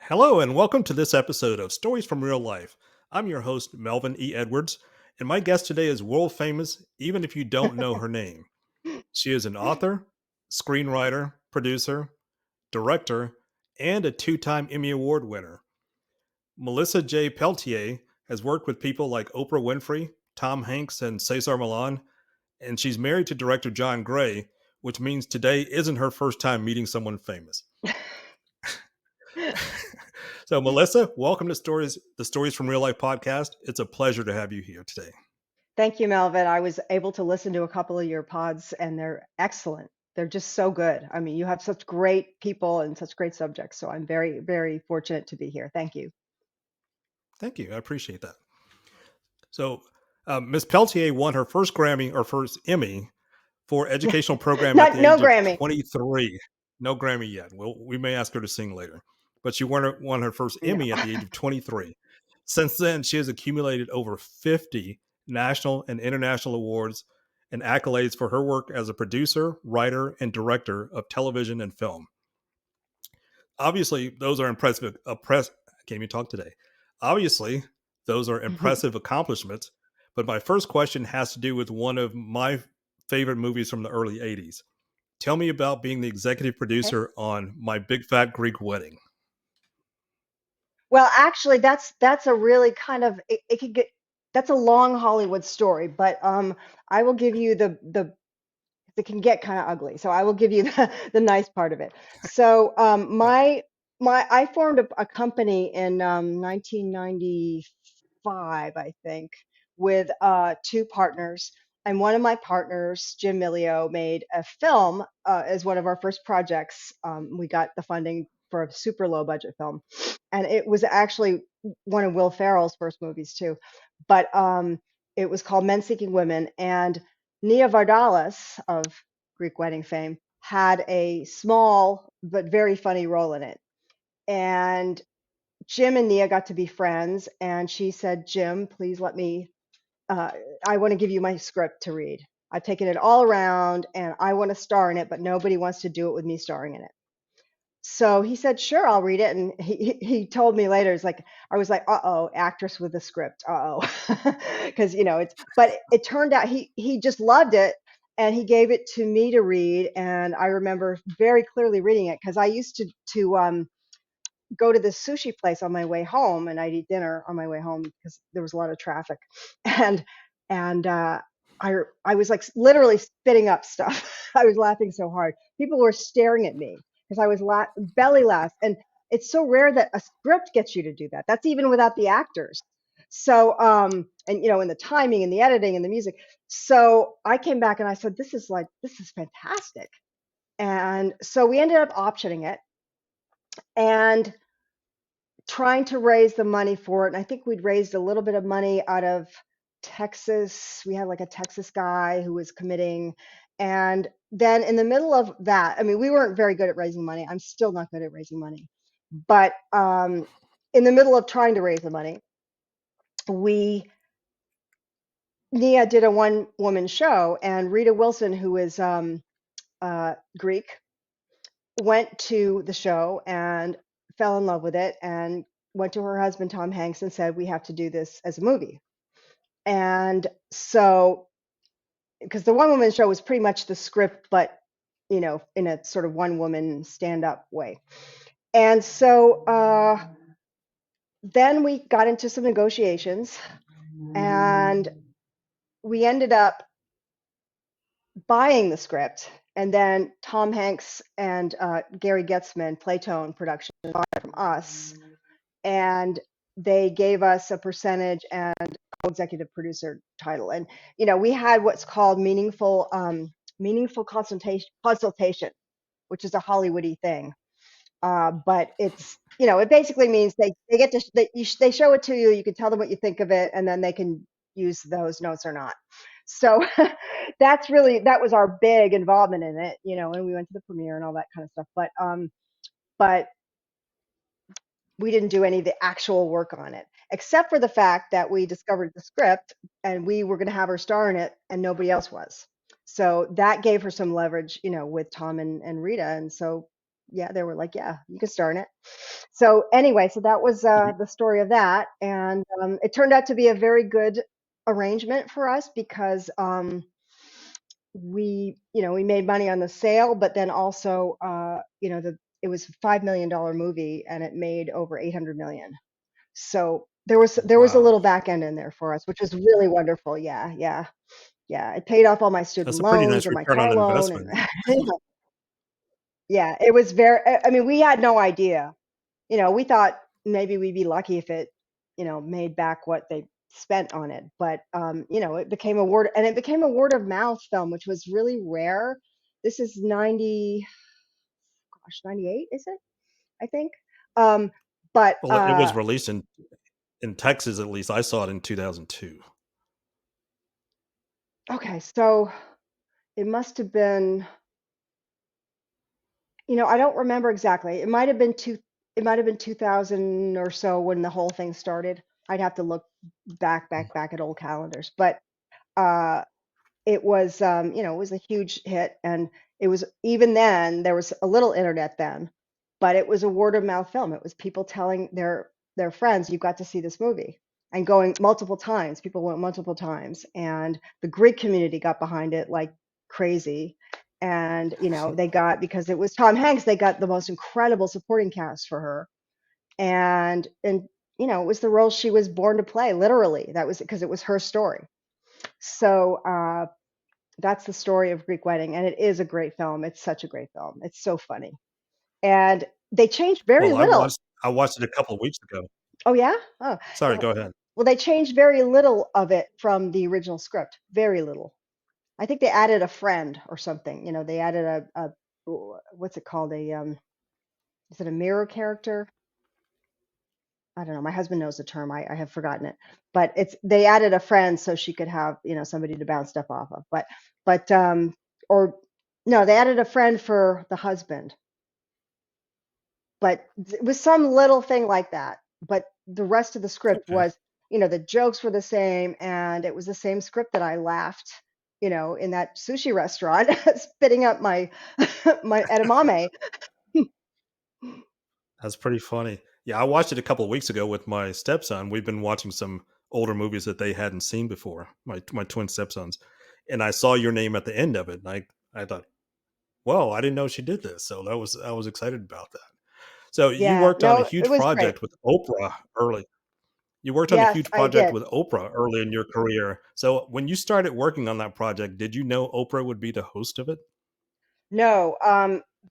Hello, and welcome to this episode of Stories from Real Life. I'm your host, Melvin E. Edwards, and my guest today is world famous, even if you don't know her name. She is an author, screenwriter, producer, director, and a two-time Emmy Award winner. Melissa J. Peltier has worked with people like Oprah Winfrey, Tom Hanks, and Cesar Millan, and she's married to director John Gray, which means today isn't her first time meeting someone famous. So, Melissa, welcome to the Stories from Real Life podcast. It's a pleasure to have you here today. Thank you, Melvin. I was able to listen to a couple of your pods and they're excellent. They're just so good. I mean, you have such great people and such great subjects. So I'm very, very fortunate to be here. Thank you. Thank you. I appreciate that. So, Ms. Peltier won her first Grammy or first Emmy for educational program at Not the no age of Grammy. 23. No Grammy yet. We may ask her to sing later, but she won her first No. Emmy at the age of 23. Since then, she has accumulated over 50 national and international awards and accolades for her work as a producer, writer, and director of television and film. Obviously, those are impressive. Can't even talk today. Obviously, those are impressive accomplishments. But my first question has to do with one of my favorite movies from the early 80s. Tell me about being the executive Okay. producer on My Big Fat Greek Wedding. Well, actually, that's a really kind of it could get that's a long Hollywood story, but I will give you the it can get kind of ugly. So I will give you the nice part of it. So my I formed a company in 1995, I think, with two partners. And one of my partners, Jim Millio, made a film as one of our first projects. We got the funding for a super low budget film, and it was actually one of Will Ferrell's first movies too. But it was called Men Seeking Women, and Nia Vardalos of Greek Wedding fame had a small but very funny role in it. And Jim and Nia got to be friends, and she said, "Jim, please let me. Uh, I want to give you my script to read. I've taken it all around, and I want to star in it, but nobody wants to do it with me starring in it." So he said, "Sure, I'll read it." And he told me later, it's like I was like, "Uh-oh, actress with a script, uh-oh," because it's. But it turned out he just loved it, and he gave it to me to read. And I remember very clearly reading it because I used to go to this sushi place on my way home, and I'd eat dinner on my way home because there was a lot of traffic, and and I was like literally spitting up stuff. I was laughing so hard. People were staring at me because I was belly laugh, and it's so rare that a script gets you to do that. That's even without the actors. So and and the timing and the editing and the music. So I came back and I said, this is fantastic. And so we ended up optioning it and trying to raise the money for it. And I think we'd raised a little bit of money out of Texas. We had like a Texas guy who was committing. And then in the middle of that, I mean, we weren't very good at raising money. I'm still not good at raising money. But in the middle of trying to raise the money, we Nia did a one woman show, and Rita Wilson, who is Greek, went to the show and fell in love with it and went to her husband Tom Hanks and said, "We have to do this as a movie." And so because the one woman show was pretty much the script, but in a sort of one woman stand up way. And so then we got into some negotiations, and we ended up buying the script. And then Tom Hanks and Gary Getzman, Playtone Production, bought it from us, and they gave us a percentage and executive producer title. And we had what's called meaningful consultation, which is a Hollywoody thing. But it's it basically means they get to they show it to you. You can tell them what you think of it, and then they can use those notes or not. So that was our big involvement in it, and we went to the premiere and all that kind of stuff. But we didn't do any of the actual work on it, except for the fact that we discovered the script and we were going to have her star in it and nobody else was. So that gave her some leverage, with Tom and Rita. And so yeah, they were like, yeah, you can star in it. So anyway, so that was You- the story of that, and it turned out to be a very good arrangement for us because we made money on the sale, but then also it was $5 million movie and it made over 800 million. So there was a Wow, little back end in there for us, which was really wonderful. Yeah, yeah, yeah. It paid off all my student that's a pretty loans nice and my return on car loan, and investment. yeah, it was very. I mean, we had no idea. We thought maybe we'd be lucky if it, made back what they spent on it. But it became a word of mouth film, which was really rare. This is 98, is it? I think. Um, but Well, it was released in Texas, at least. I saw it in 2002. okay, so it must have been. I don't remember exactly. It might have been 2000 or so when the whole thing started. I'd have to look back at old calendars. But uh it was a huge hit, and it was even then there was a little internet then, but it was a word of mouth film. It was people telling their friends, "You got to see this movie," and going multiple times. People went multiple times, and the Greek community got behind it like crazy. And they got, because it was Tom Hanks, they got the most incredible supporting cast for her, and it was the role she was born to play. Literally, that was because it was her story. So that's the story of Greek Wedding, and it is a great film. It's such a great film. It's so funny, and they changed very Well, little. I watched it a couple of weeks ago. Oh yeah. Oh Sorry, well, go ahead. they changed very little of it from the original script. Very little. I think they added a friend or something. They added a what's it called? Is it a mirror character? I don't know. My husband knows the term. I have forgotten it. But they added a friend so she could have, somebody to bounce stuff off of. But or no, they added a friend for the husband. But it was some little thing like that. But the rest of the script Okay. was, the jokes were the same, and it was the same script that I laughed, in that sushi restaurant, spitting up my my edamame. That's pretty funny. Yeah, I watched it a couple of weeks ago with my stepson. We've been watching some older movies that they hadn't seen before. My twin stepsons, and I saw your name at the end of it, and I thought, "Whoa, I didn't know she did this." So that was I was excited about that. So you Yeah, worked on a no, it huge was great. project with Oprah early. You worked on a Yes, huge I project did. with Oprah early in your career. So when you started working on that project, did you know Oprah would be the host of it? No,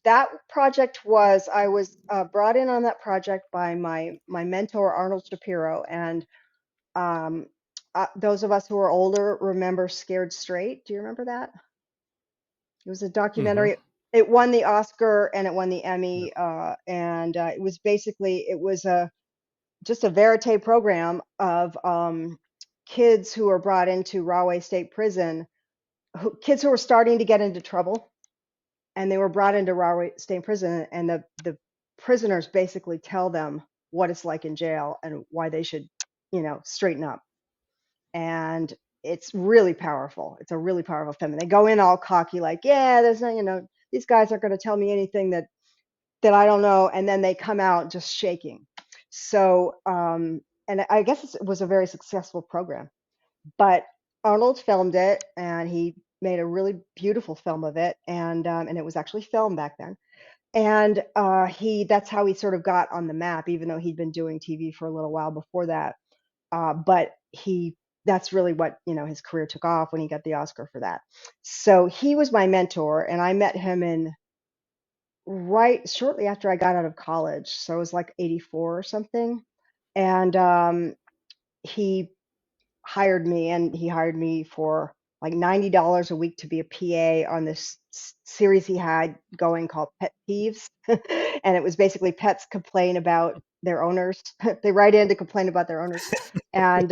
that project was I was brought in on that project by my mentor Arnold Shapiro, and um, those of us who are older remember Scared Straight. Do you remember that? It was a Mm-hmm. documentary. It won the Oscar and it won the Emmy, and it was a just a verite program of kids who were brought into Rahway State Prison, kids who were starting to get into trouble, and they were brought into Rahway State Prison, and the prisoners basically tell them what it's like in jail and why they should, straighten up. And it's really powerful. It's a really powerful film. And they go in all cocky, like, yeah, there's no, these guys aren't going to tell me anything that I don't know, and then they come out just shaking. So, and I guess it was a very successful program. But Arnold filmed it, and he made a really beautiful film of it, and it was actually filmed back then. And he that's how he sort of got on the map, even though he'd been doing TV for a little while before that. But he that's really what his career took off when he got the Oscar for that. So he was my mentor, and I met him in right shortly after I got out of college. So it was like 84 or something. And he he hired me for like $90 a week to be a PA on this series he had going called Pet Peeves. And it was basically pets complain about their owners. They write in to complain about their owners. And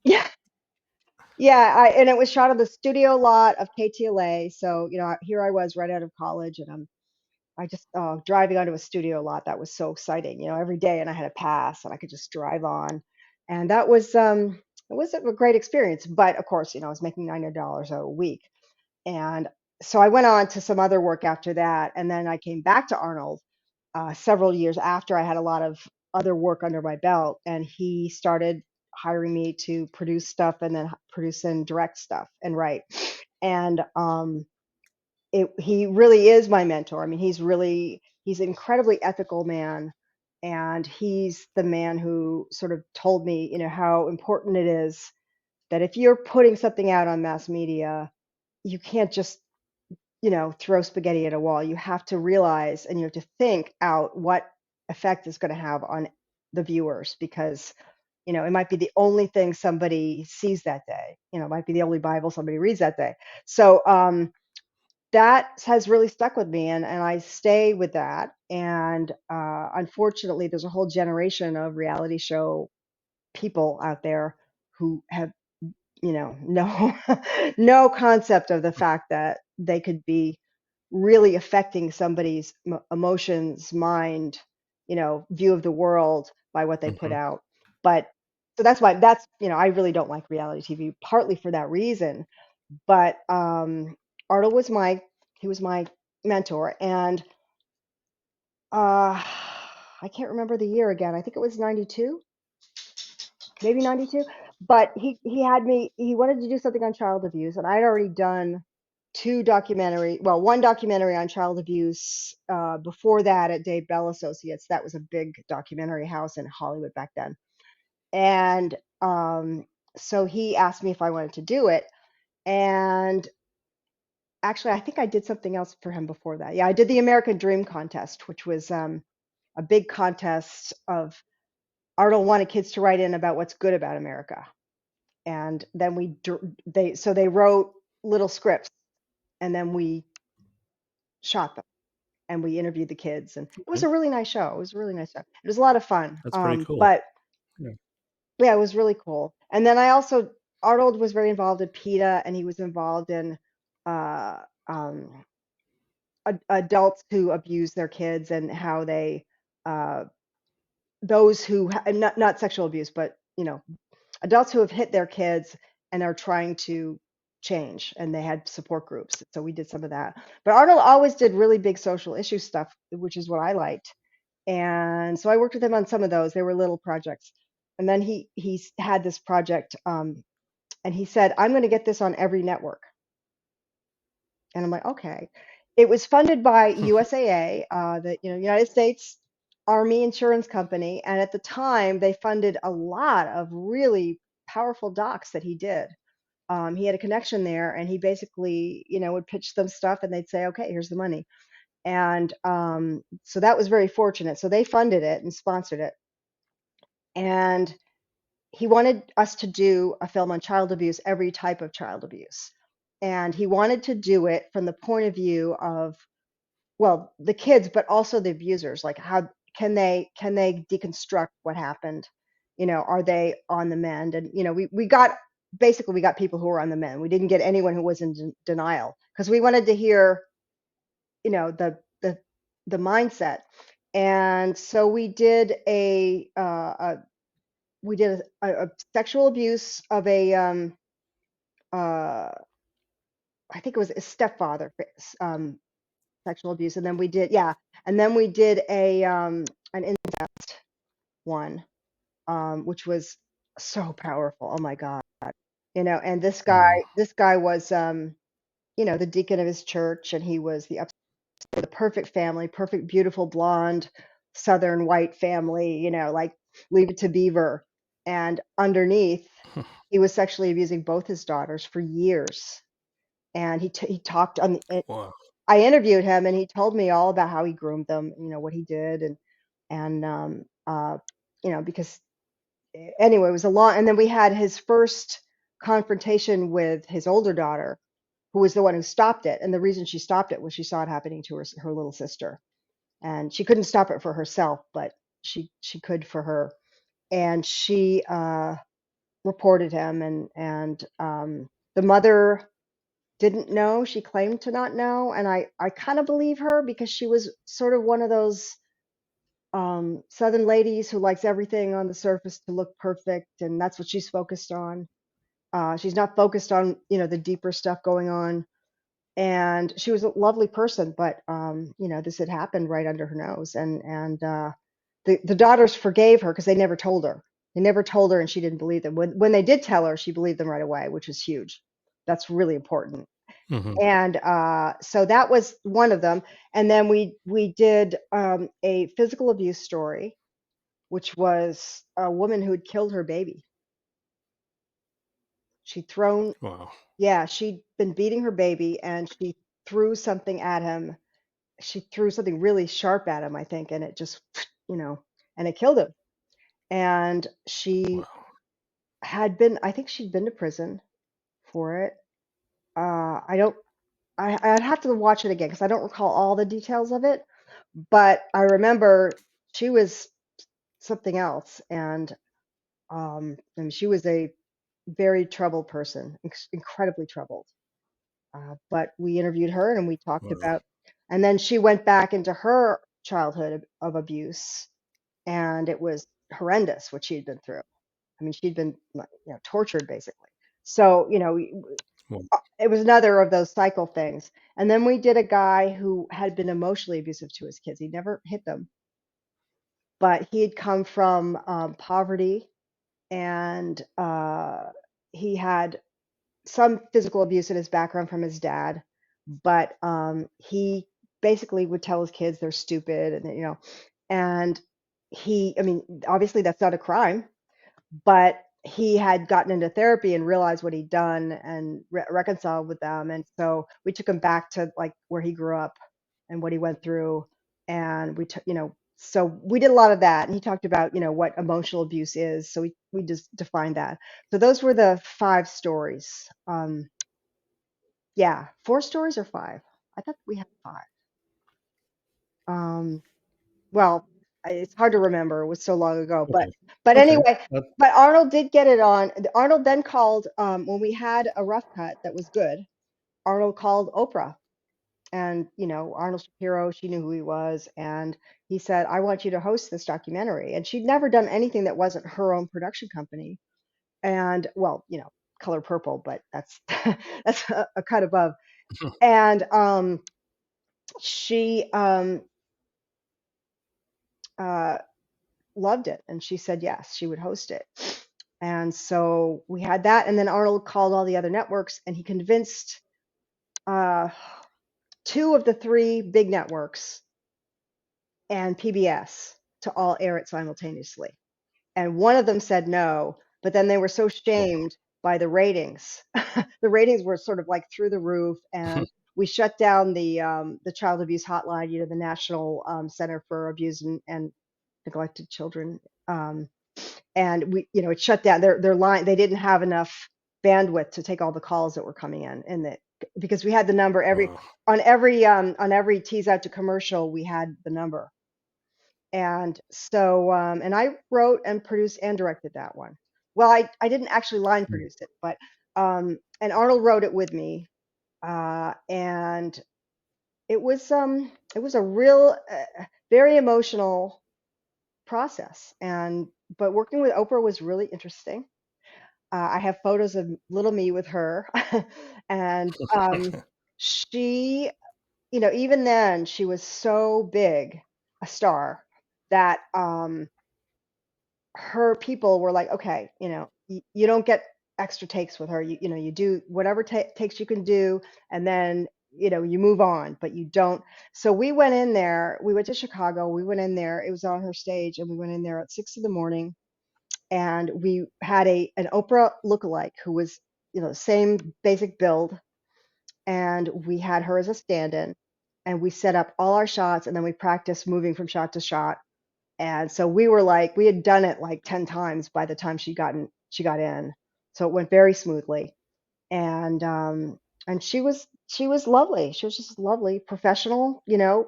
yeah, yeah, and it was shot on the studio lot of KTLA. So, here I was right out of college, and I just driving onto a studio lot. That was so exciting, every day, and I had a pass, and I could just drive on, and that was it was a great experience. But of course, I was making $90 a week, and so I went on to some other work after that, and then I came back to Arnold several years after I had a lot of other work under my belt, and he started hiring me to produce stuff and then produce and direct stuff and write. And he really is my mentor. I mean, he's an incredibly ethical man, and he's the man who sort of told me, how important it is that if you're putting something out on mass media, you can't just throw spaghetti at a wall. You have to realize and you have to think out what effect it's going to have on the viewers, because it might be the only thing somebody sees that day. It might be the only Bible somebody reads that day. So that has really stuck with me, and I stay with that. And unfortunately, there's a whole generation of reality show people out there who have no no concept of the fact that they could be really affecting somebody's emotions, mind, view of the world by what they put Hmm. out. But so that's I really don't like reality TV, partly for that reason. But Arnold was my mentor, and uh I can't remember the year again. I think it was 92, maybe 92. But he wanted to do something on child abuse, and I'd already done one documentary on child abuse before that at Dave Bell Associates. That was a big documentary house in Hollywood back then. And so he asked me if I wanted to do it. And actually, I think I did something else for him before that. Yeah, I did the American Dream Contest, which was a big contest of Arnold wanted kids to write in about what's good about America. And then they wrote little scripts, and then we shot them, and we interviewed the kids, and it was Okay. a really nice show. It was a really nice show. It was a lot of fun. That's pretty cool. But Yeah. yeah, it was really cool. And then Arnold was very involved in PETA, and he was involved in uh, um, adults who abuse their kids, and how they uh, those who not sexual abuse, but adults who have hit their kids and are trying to change, and they had support groups. So we did some of that. But Arnold always did really big social issue stuff, which is what I liked. And so I worked with him on some of those. They were little projects. And then he had this project, and he said, I'm going to get this on every network. And I'm like, okay. It was funded by USAA, the United States Army Insurance Company, and at the time they funded a lot of really powerful docs that he did. He had a connection there, and he basically, would pitch them stuff, and they'd say, okay, here's the money. And so that was very fortunate. So they funded it and sponsored it. And he wanted us to do a film on child abuse, every type of child abuse. And he wanted to do it from the point of view of, well, the kids, but also the abusers. Like, how can they deconstruct what happened? Are they on the mend? And we got basically we got people who were on the mend. We didn't get anyone who was in denial, because we wanted to hear the mindset. And so we did a sexual abuse of a uh, I think it was a stepfather, sexual abuse, and then we did, yeah, and then we did an incest one, which was so powerful. Oh my God. And Wow. this guy was the deacon of his church, and he was the perfect family, perfect, beautiful, blonde, southern white family, like Leave It to Beaver. And underneath, he was sexually abusing both his daughters for years. And he talked on the, Wow. I interviewed him, and he told me all about how he groomed them, what he did. And because anyway, it was a long, and then we had his first confrontation with his older daughter, who was the one who stopped it. And the reason she stopped it was she saw it happening to her little sister, and she couldn't stop it for herself, but she could for her. And she reported him, and the mother didn't know. She claimed to not know, and I kind of believe her, because she was sort of one of those Southern ladies who likes everything on the surface to look perfect, and that's what she's focused on. She's not focused on the deeper stuff going on. and she was a lovely person, but this had happened right under her nose, and the daughters forgave her because they never told her. They never told her, and she didn't believe them. When they did tell her, she believed them right away, which is huge. That's really important. Hmm. And so that was one of them. And then we did a physical abuse story, which was a woman who had killed her baby. She'd thrown, Wow. yeah, she'd been beating her baby, and she threw something at him. She threw something really sharp at him, I think, and it just, you know, and it killed him. And she Wow. had been, I think she'd been to prison for it. I don't, I'd have to watch it again because I don't recall all the details of it, but I remember she was something else, and she was a very troubled person, incredibly troubled. But we interviewed her and we talked Wow. about, and then she went back into her childhood of abuse, and it was horrendous what she'd been through. I mean, she'd been like, tortured basically. So, Wow. it was another of those cycle things. And then we did a guy who had been emotionally abusive to his kids. He never hit them, but he had come from poverty, and he had some physical abuse in his background from his dad, but he basically would tell his kids they're stupid, and I mean, obviously that's not a crime, but he had gotten into therapy and realized what he'd done and reconciled with them. And so we took him back to like where he grew up and what he went through. And we took, so we did a lot of that. And he talked about, what emotional abuse is. So we just defined that. So those were the five stories. Yeah, four stories or five. I thought we had five. Um, well, it's hard to remember. It was so long ago. But Okay. but Okay. anyway, That, but Arnold did get it on. Arnold then called when we had a rough cut that was good. Arnold called Oprah, and Arnold Shapiro. She knew who he was, and he said, "I want you to host this documentary." And she'd never done anything that wasn't her own production company. And well, Color Purple, but that's that's a cut above. And she uh, loved it, and she said yes, she would host it. And so we had that, and then Arnold called all the other networks, and he convinced uh, two of the three big networks and PBS to all air it simultaneously. And one of them said no, but then they were so wow. shamed by the ratings. The ratings were sort of like through the roof, and we shut down the child abuse hotline, the National Center for Abuse and Neglected Children. And it shut down their line. They didn't have enough bandwidth to take all the calls that were coming in, because we had the number Wow. on every tease out to commercial, we had the number. And so and I wrote and produced and directed that one. Well, I didn't actually line Mm. produce it, but and Arnold wrote it with me, and it was a real very emotional process. And but working with Oprah was really interesting. I have photos of little me with her, and she, even then, she was so big a star that her people were like, okay, you don't get extra takes with her. You do whatever takes you can do, and then you move on, but you don't. So we went in there. We went to Chicago. We went in there. It was on her stage, and we went in there at 6 in the morning, and we had an Oprah lookalike who was, same basic build, and we had her as a stand-in, and we set up all our shots, and then we practiced moving from shot to shot. And so we were like, we had done it like 10 times by the time she got in. So it went very smoothly. And she was lovely. She was just lovely, professional,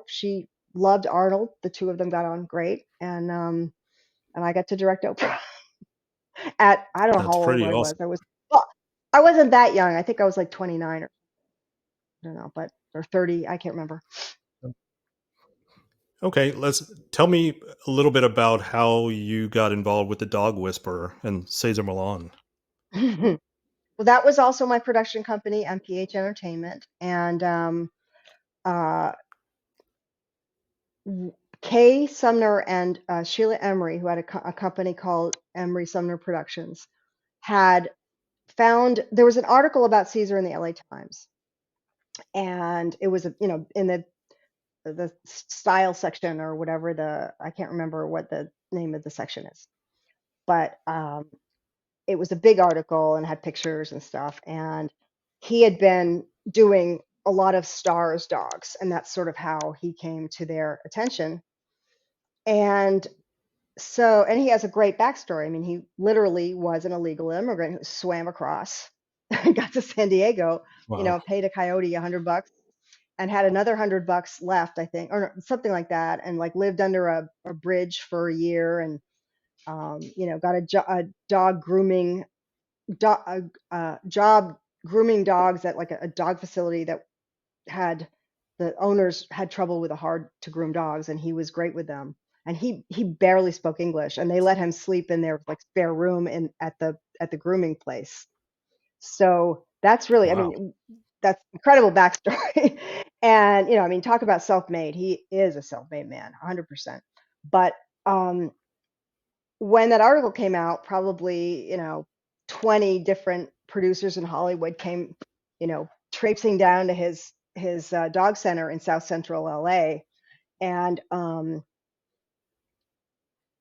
she loved Arnold. The two of them got on great. And I got to direct Oprah at, I don't know That's how old pretty I was. awesome. Well, I wasn't that young. I think I was like 29, or I don't know, but or 30, I can't remember. Okay, let's tell me a little bit about how you got involved with the Dog Whisperer and Cesar Millan. Well, that was also my production company, MPH Entertainment, and uh, Kay Sumner and Sheila Emery, who had a company called Emery Sumner Productions, had found there was an article about Caesar in the LA Times, and it was in the style section or whatever, the I can't remember what the name of the section is, but it was a big article and had pictures and stuff. And he had been doing a lot of stars dogs, and that's sort of how he came to their attention. And and he has a great backstory. I mean, he literally was an illegal immigrant who swam across, got to San Diego, Wow. paid a coyote $100 and had another $100 left, I think, or something like that, and like lived under a bridge for a year, and got a dog grooming job grooming dogs at like a dog facility that had the owners had trouble with the hard to groom dogs, and he was great with them. And he barely spoke English, and they let him sleep in their like spare room in at the grooming place. So that's really, I Wow. mean, that's incredible backstory. And I mean, talk about self-made. He is a self-made man, 100%. But um, when that article came out, probably 20 different producers in Hollywood came, traipsing down to his dog center in South Central LA, and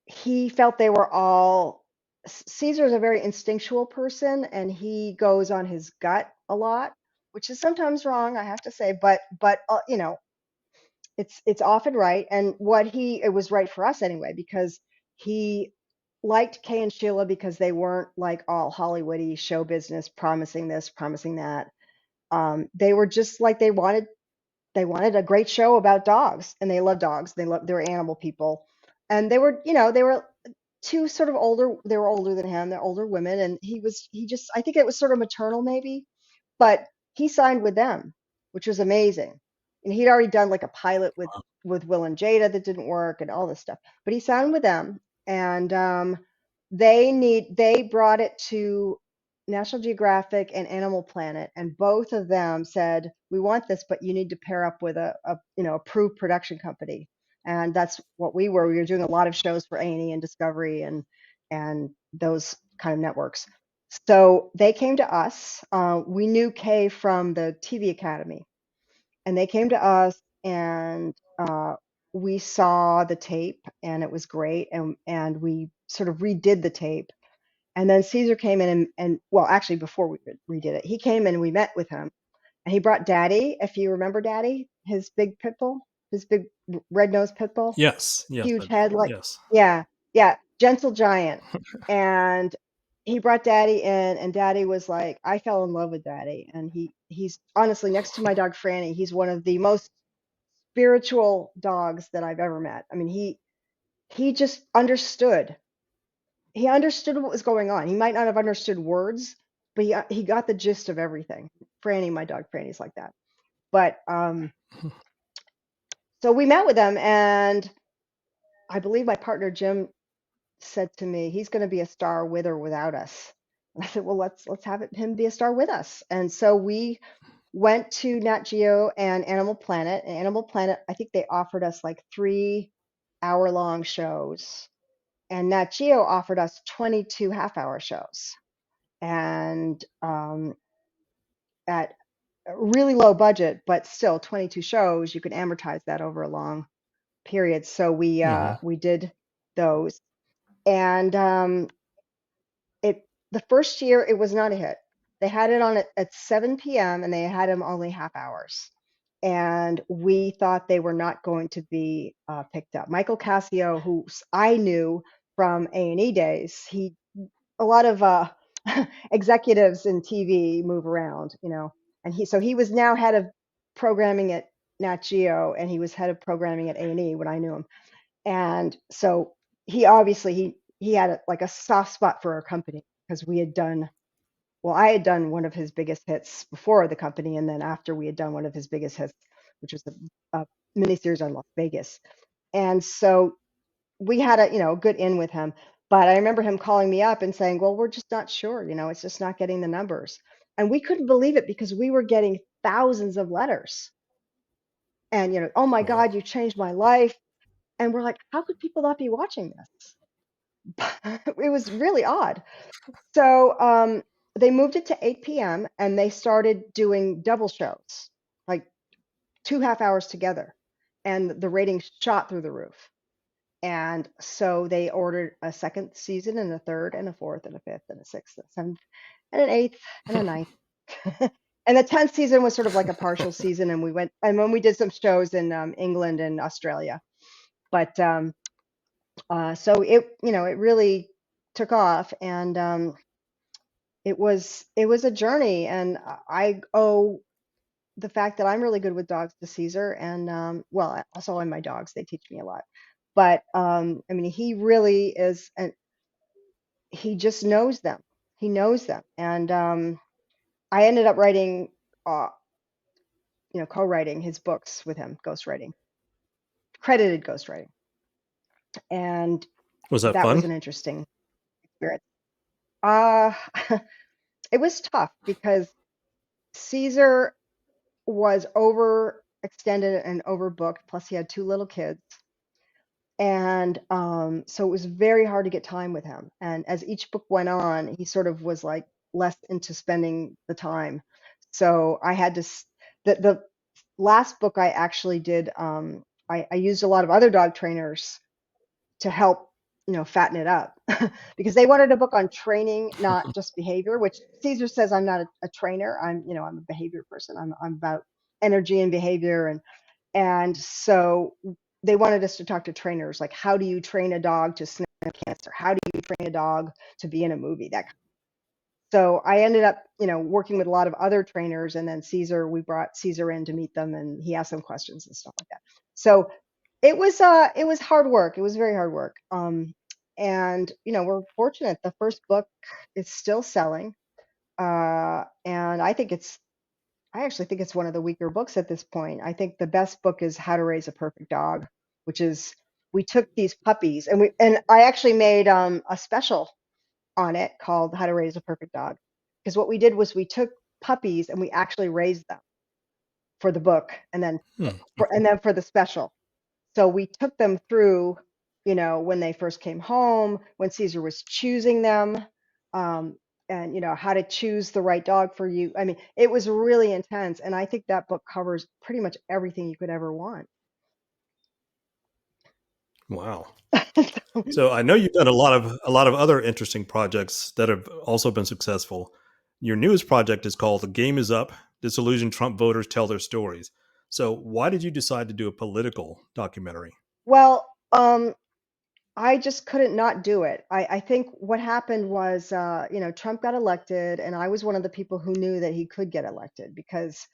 he felt they were all. Caesar's a very instinctual person, and he goes on his gut a lot, which is sometimes wrong, I have to say, but it's often right. And it was right for us anyway, because he liked Kay and Sheila because they weren't like all Hollywoody show business, promising this, promising that. They were just like they wanted a great show about dogs, and they love dogs. They were animal people, and they were two sort of older. They were older than him. They're older women, and he just, I think it was sort of maternal maybe, but he signed with them, which was amazing. And he'd already done like a pilot with Will and Jada that didn't work and all this stuff. But he signed with them, and they brought it to National Geographic and Animal Planet, and both of them said, "We want this, but you need to pair up with a approved production company." And that's what we were. We were doing a lot of shows for A&E and Discovery and those kind of networks. So they came to us. We knew Kay from the TV Academy, and they came to us, and we saw the tape, and it was great, and we sort of redid the tape. And then Caesar came in, and well, actually, before we redid it, he came in and we met with him, and he brought Daddy, if you remember Daddy, his big pit bull, his big red-nosed pit bull, Yes. Yes. huge head, like, Yes. yeah, yeah, gentle giant. And he brought Daddy in, and Daddy was like, I fell in love with Daddy. And he's honestly, next to my dog Franny, he's one of the most spiritual dogs that I've ever met. I mean, he just understood. He understood what was going on. He might not have understood words, but he got the gist of everything. Franny, my dog Franny's like that. But so we met with them, and I believe my partner Jim said to me, he's going to be a star with or without us. And I said, well, let's have him be a star with us. And so we went to Nat Geo and Animal Planet. And Animal Planet, I think they offered us like 3 hour long shows. And Nat Geo offered us 22 half-hour shows. And at a really low budget, but still 22 shows, you could amortize that over a long period. So Hmm. we did those. And it the first year it was not a hit. They had it on at 7 p.m. and they had them only half hours. And we thought they were not going to be picked up. Michael Cassio, who I knew from A&E days, a lot of executives in TV move around, and he was now head of programming at Nat Geo, and he was head of programming at A&E when I knew him. And so he obviously he had like a soft spot for our company, because I had done one of his biggest hits before the company, and then after we had done one of his biggest hits, which was a miniseries on Las Vegas. And so we had a good in with him. But I remember him calling me up and saying, "Well, we're just not sure, it's just not getting the numbers." And we couldn't believe it because we were getting thousands of letters. And, "Oh my Wow. God, you changed my life." And we're like, "How could people not be watching this?" It was really odd. So they moved it to 8 p.m. and they started doing double shows, like 2 half hours together. And the ratings shot through the roof. And so they ordered a second season and a third and a fourth and a fifth and a sixth and a seventh and an eighth and a ninth. And the 10th season was sort of like a partial season. And we went, and when we did some shows in England and Australia. But so it really took off. And it was a journey. And I owe the fact that I'm really good with dogs to Caesar. And well, also on my dogs, they teach me a lot. But I mean, he really is, and he just knows them. He knows them. And I ended up writing, uh, co-writing his books with him, ghostwriting, credited ghostwriting. And Was that that was fun? an interesting experience. Uh, it was tough because Caesar was overextended and overbooked. Plus, he had two little kids. And so it was very hard to get time with him. And as each book went on, he sort of was like less into spending the time. So I had to, the last book I actually did, I used a lot of other dog trainers to help, fatten it up because they wanted a book on training, not just behavior, which Caesar says I'm not a trainer. I'm a behavior person. I'm about energy and behavior. And so they wanted us to talk to trainers, like how do you train a dog to sniff cancer? How do you train a dog to be in a movie? So I ended up, working with a lot of other trainers, and then we brought Caesar in to meet them, and he asked them questions and stuff like that. So it was hard work. It was very hard work. And we're fortunate. The first book is still selling, and I actually think it's one of the weaker books at this point. I think the best book is How to Raise a Perfect Dog, which is we took these puppies and I actually made a special on it called How to Raise a Perfect Dog. Because what we did was we took puppies and we actually raised them for the book and then Hmm. for the special. So we took them through, when they first came home, when Caesar was choosing them, um, and how to choose the right dog for you. I mean, it was really intense, and I think that book covers pretty much everything you could ever want. Wow. So I know you've done a lot of other interesting projects that have also been successful. Your newest project is called "The Game Is Up: Disillusioned Trump Voters Tell Their Stories." So why did you decide to do a political documentary? Well, I just couldn't not do it. I think what happened was, Trump got elected, and I was one of the people who knew that he could get elected because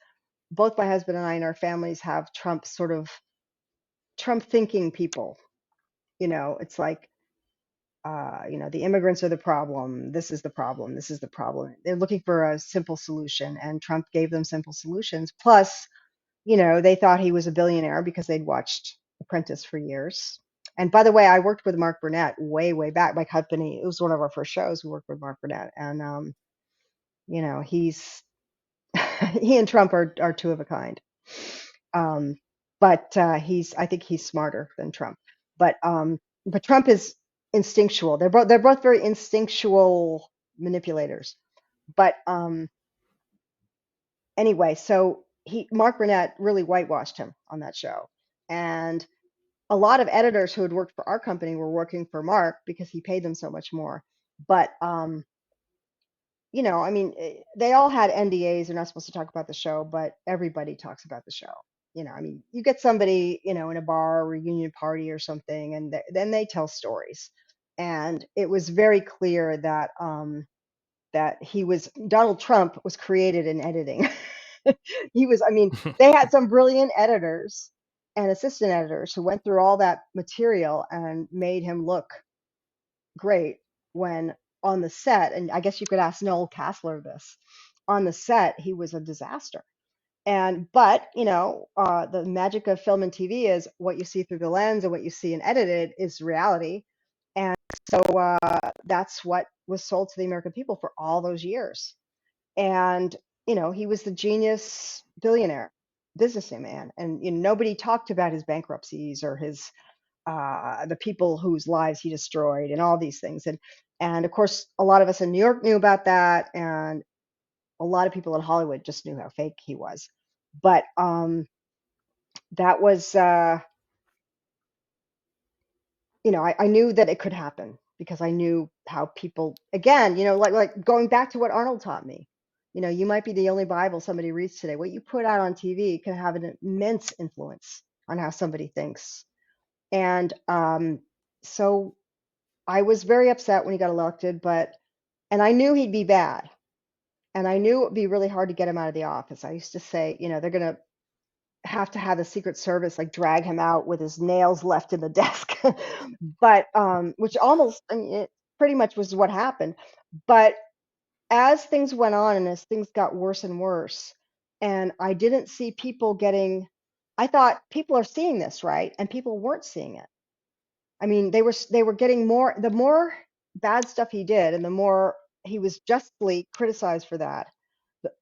both my husband and I and our families have Trump thinking people. It's like, the immigrants are the problem. This is the problem. This is the problem. They're looking for a simple solution, and Trump gave them simple solutions. Plus, they thought he was a billionaire because they'd watched Apprentice for years. And by the way, I worked with Mark Burnett way, way back. My company, it was one of our first shows. We worked with Mark Burnett, and he's he and Trump are two of a kind. Um, but I think he's smarter than Trump. But Trump is instinctual. They're both very instinctual manipulators. But anyway, so Mark Burnett really whitewashed him on that show, and a lot of editors who had worked for our company were working for Mark because he paid them so much more. But I mean, they all had NDAs. They're not supposed to talk about the show, but everybody talks about the show. I mean, you get somebody, in a bar or reunion party or something, and then they tell stories. And it was very clear that Donald Trump was created in editing. I mean, they had some brilliant editors and assistant editors who went through all that material and made him look great when on the set. And I guess you could ask Noel Castler this. On the set, he was a disaster. But the magic of film and TV is what you see through the lens and what you see and edited is reality. And so that's what was sold to the American people for all those years. And he was the genius billionaire businessman, and nobody talked about his bankruptcies or his the people whose lives he destroyed and all these things. And of course, a lot of us in New York knew about that, and a lot of people in Hollywood just knew how fake he was. But that was I knew that it could happen because I knew how people, again, like going back to what Arnold taught me. You might be the only Bible somebody reads today. What you put out on TV can have an immense influence on how somebody thinks. And so I was very upset when he got elected, and I knew he'd be bad. And I knew it would be really hard to get him out of the office. I used to say, they're going to have the Secret Service like drag him out with his nails left in the desk. But which almost, I mean, it pretty much was what happened. But as things went on and as things got worse and worse, and I didn't see people getting, I thought people are seeing this, right? And people weren't seeing it. I mean, they were getting more, the more bad stuff he did, and the more he was justly criticized for that,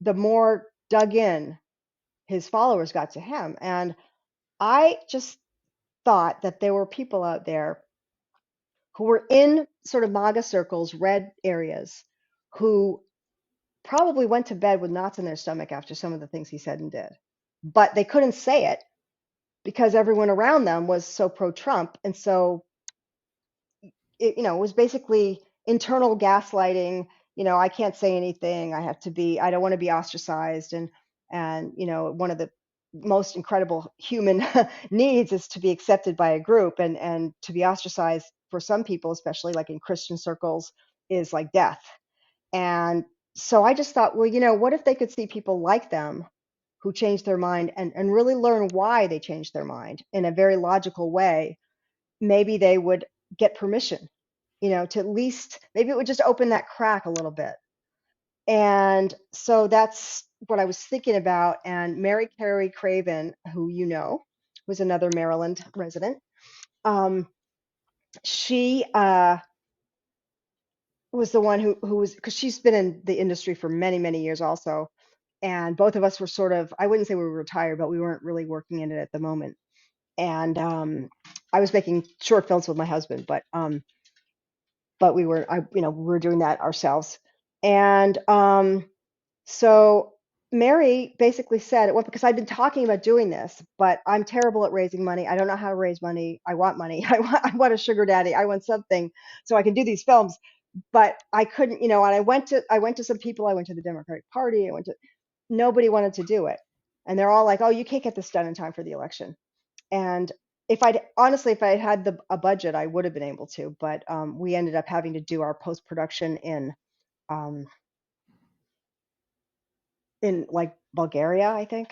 the more dug in his followers got to him. And I just thought that there were people out there who were in sort of MAGA circles, red areas, who probably went to bed with knots in their stomach after some of the things he said and did. But they couldn't say it because everyone around them was so pro-Trump. And so it was basically internal gaslighting. I can't say anything. I don't want to be ostracized. And one of the most incredible human needs is to be accepted by a group, and to be ostracized for some people, especially like in Christian circles, is like death. And so I just thought, well, what if they could see people like them who changed their mind, and really learn why they changed their mind in a very logical way. Maybe they would get permission, to at least, maybe it would just open that crack a little bit. And so that's what I was thinking about. And Mary Carey Craven, who was another Maryland resident, um, she was the one who was, because she's been in the industry for many, many years also. And both of us were sort of, I wouldn't say we were retired, but we weren't really working in it at the moment. And I was making short films with my husband, but we were doing that ourselves. And so Mary basically said, well, because I'd been talking about doing this, but I'm terrible at raising money. I don't know how to raise money. I want money. I want a sugar daddy. I want something so I can do these films. But I couldn't, and I went to some people. I went to the Democratic Party. Nobody wanted to do it. And they're all like, oh, you can't get this done in time for the election. And if I had a budget, I would have been able to, but we ended up having to do our post production um, in like Bulgaria, I think.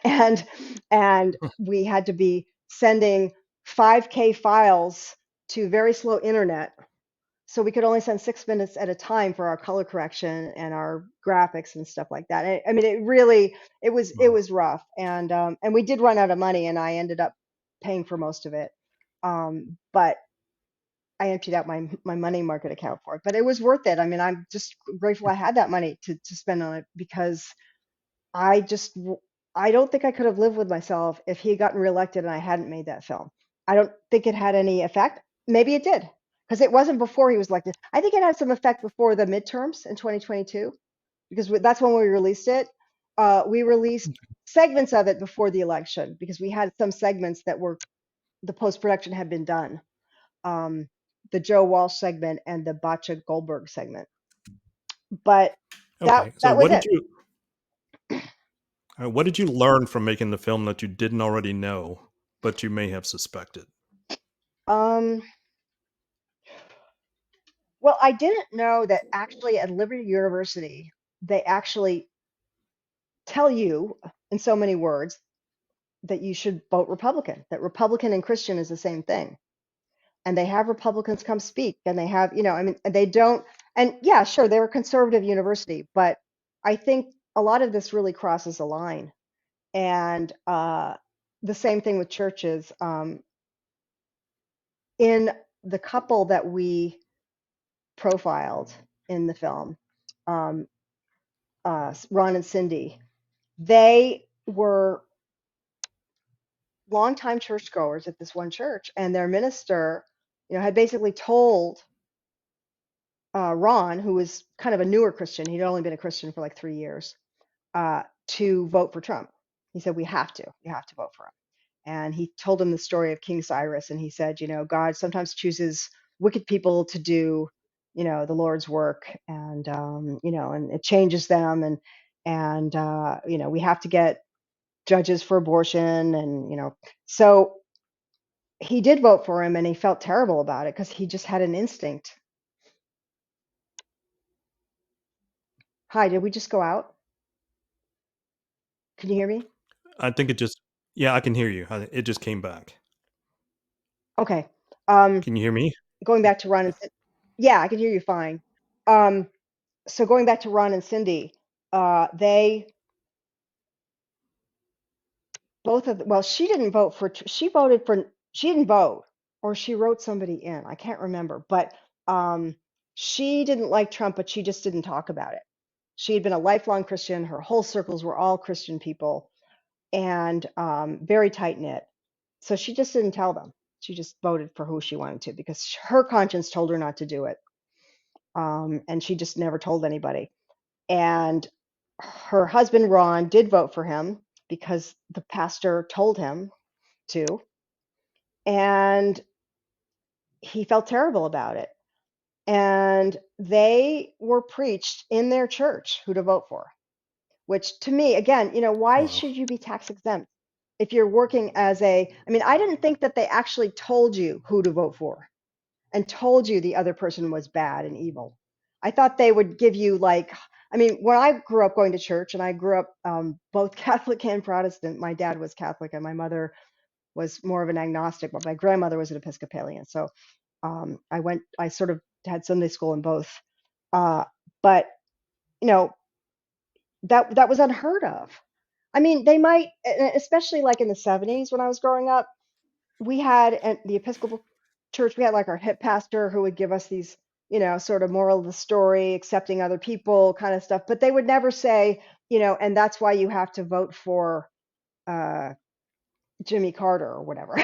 and and we had to be sending 5K files to very slow internet. So we could only send 6 minutes at a time for our color correction and our graphics and stuff like that. I mean, it was rough, and we did run out of money, and I ended up paying for most of it. But I emptied out my money market account for it. But it was worth it. I mean, I'm just grateful I had that money to spend on it, because I just I don't think I could have lived with myself if he had gotten reelected and I hadn't made that film. I don't think it had any effect. Maybe it did, because it wasn't before he was elected. I think it had some effect before the midterms in 2022, because that's when we released it. We released segments of it before the election because we had some segments that were, the post production had been done. Um, the Joe Walsh segment and the Bacha Goldberg segment. But that Okay. So that was it. what did you learn from making the film that you didn't already know, but you may have suspected? Um, Well, I didn't know that actually at Liberty University, they actually tell you in so many words that you should vote Republican, that Republican and Christian is the same thing. And they have Republicans come speak, and they have, I mean, they don't, and yeah, sure, they're a conservative university, but I think a lot of this really crosses a line. And the same thing with churches. In the couple that we profiled in the film, um, Ron and Cindy, they were longtime churchgoers at this one church, and their minister, had basically told Ron, who was kind of a newer Christian, he'd only been a Christian for like 3 years, to vote for Trump. He said, you have to vote for him. And he told him the story of King Cyrus, and he said, God sometimes chooses wicked people to do, the Lord's work, and and it changes them, and we have to get judges for abortion, and so he did vote for him, and he felt terrible about it because he just had an instinct. Hi, did we just go out? Can you hear me? I think it just yeah, I can hear you. It just came back. Okay. Um, Can you hear me? going back to Ron and yeah, I can hear you fine. Um, so going back to Ron and Cindy, they both of well, she didn't vote for she voted for she didn't vote, or she wrote somebody in. I can't remember, but she didn't like Trump, but she just didn't talk about it. She had been a lifelong Christian. Her whole circles were all Christian people, and very tight knit. So she just didn't tell them. She just voted for who she wanted to because her conscience told her not to do it. And she just never told anybody. And her husband, Ron, did vote for him because the pastor told him to. And he felt terrible about it. And they were preached in their church who to vote for, which to me, again, why Wow. should you be tax exempt if you're working as I mean, I didn't think that they actually told you who to vote for and told you the other person was bad and evil. I thought they would give you when I grew up going to church, and I grew up both Catholic and Protestant. My dad was Catholic and my mother was more of an agnostic, but my grandmother was an Episcopalian. So I sort of had Sunday school in both. Uh, but you know, that was unheard of. I mean, they might, especially like in the 70s when I was growing up, we had at the Episcopal church, we had like our hip pastor who would give us these, sort of moral of the story, accepting other people kind of stuff. But they would never say, and that's why you have to vote for uh, Jimmy Carter or whatever.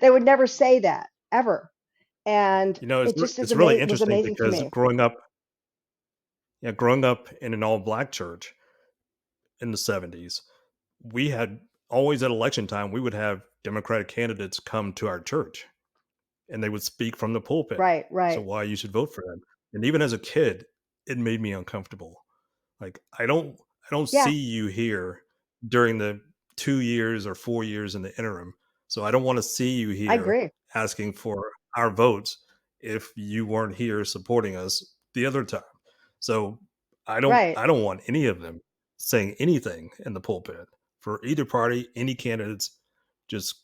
They would never say that ever. And it just It's really was interesting amazing to because me. growing up in an all black church in the 70s, we had always at election time we would have Democratic candidates come to our church and they would speak from the pulpit. Right, So right. why you should vote for them. And even as a kid, it made me uncomfortable. Like I don't see Yeah, you here during the 2 years or 4 years in the interim. So I don't want to see you I here agree. asking for our votes if you weren't here supporting us the other time. So Right. I don't want any of them saying anything in the pulpit for either party, any candidates. Just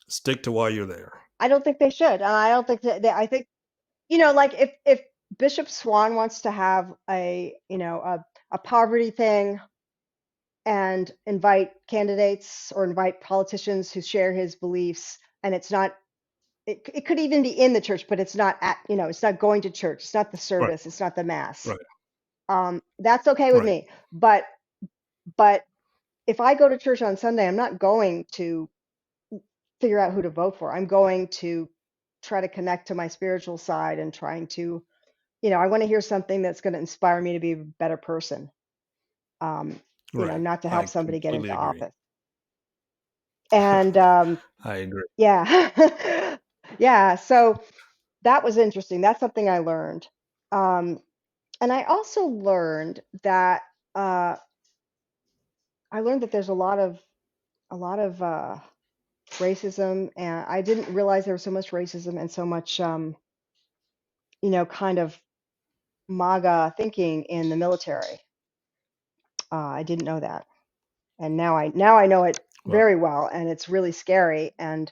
stick to why you're there. I don't think they should. And I don't think I think, like if Bishop Swan wants to have a poverty thing and invite candidates or invite politicians who share his beliefs, and it's not, it could even be in the church, but it's not it's not going to church. It's not the Right, service. It's not the mass. right, That's okay with right. me. But if I go to church on Sunday, I'm not going to figure out who to vote for. I'm going to try to connect to my spiritual side and trying to, I want to hear something that's going to inspire me to be a better person. Um, Right. not to help I somebody get completely into agree. office. And I agree. yeah, yeah. So that was interesting. That's something I learned. Um, and I also learned that uh, there's a lot of racism, and I didn't realize there was so much racism and so much kind of MAGA thinking in the military. I didn't know that, and now I know it Wow. very well, and it's really scary. And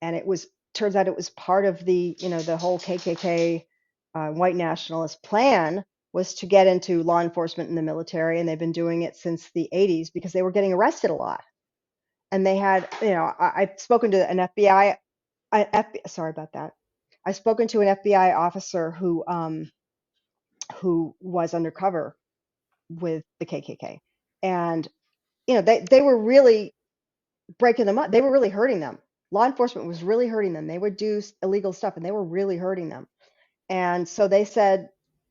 it was turns out it was part of the whole KKK white nationalist plan was to get into law enforcement in the military, and they've been doing it since the 80s because they were getting arrested a lot. And they had, I've spoken to an FBI, sorry about that. I've spoken to an FBI officer who was undercover with the KKK, and they were really breaking them up. They were really hurting them. Law enforcement was really hurting them. They would do illegal stuff, and they were really hurting them. And so they said,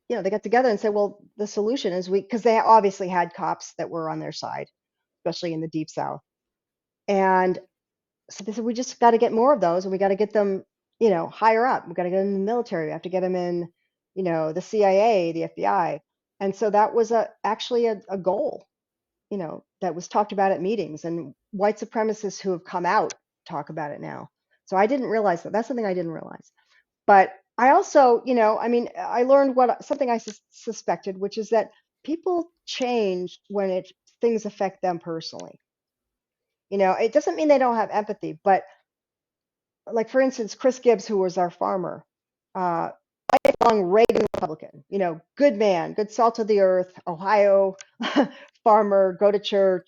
they got together and said, well, the solution is because they obviously had cops that were on their side, especially in the deep South. And so they said, we just got to get more of those, and we got to get them, higher up. We got to get them in the military. We have to get them in, the CIA, the FBI. And so that was actually a goal, that was talked about at meetings, and white supremacists who have come out talk about it now. So I didn't realize that. That's something I didn't realize. But I also, I mean, I learned something I suspected, which is that people change when things affect them personally. It doesn't mean they don't have empathy, but like for instance, Chris Gibbs, who was our farmer, uh, lifelong Reagan Republican, good man, good salt of the earth, Ohio farmer, go to church,